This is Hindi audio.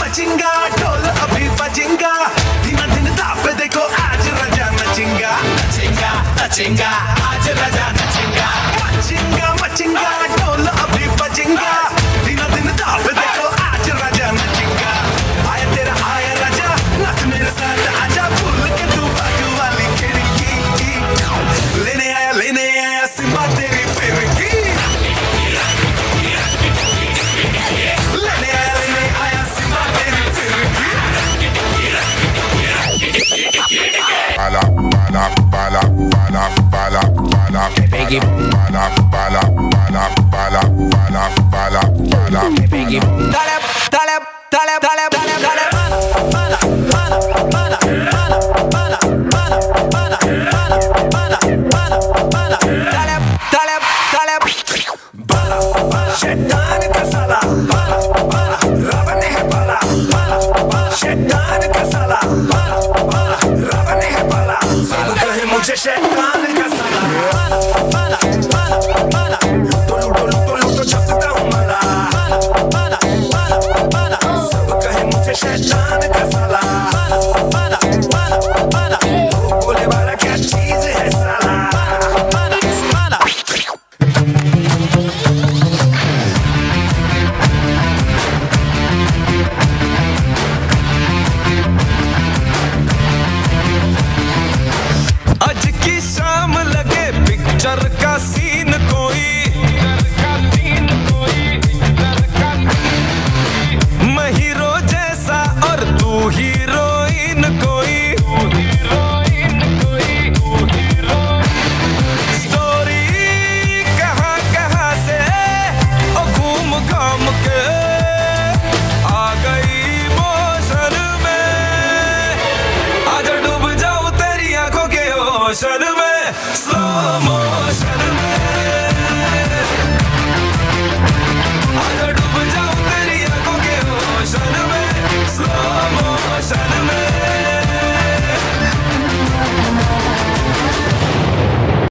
मचिंगा ढोल अभी बजेगा, दिन दिन दाप देखो आज राजा नचेगा, नचेगा नचेगा आज राजा नचेगा। मचिंगा मचिंगा ढोल अभी बजेगा, दिन दिन दाप देखो आज राजा नचेगा। आया तेरा आया राजा, नाच मेरे साथ आजा, भूल के तू बाजू वाली खिड़की, लेने आया सिम्बा तेरी फिरकी। Bala, bala, bala, bala, bala, bala, Biggie, bala, bala, bala, bala, bala, bala, bala, Biggie, Dale, dale, dale, dale, dale, dale, bala, bala, bala, bala, bala, bala, bala, bala, bala, bala, bala, dale, dale, dale, bala, bala, शैतान का साला।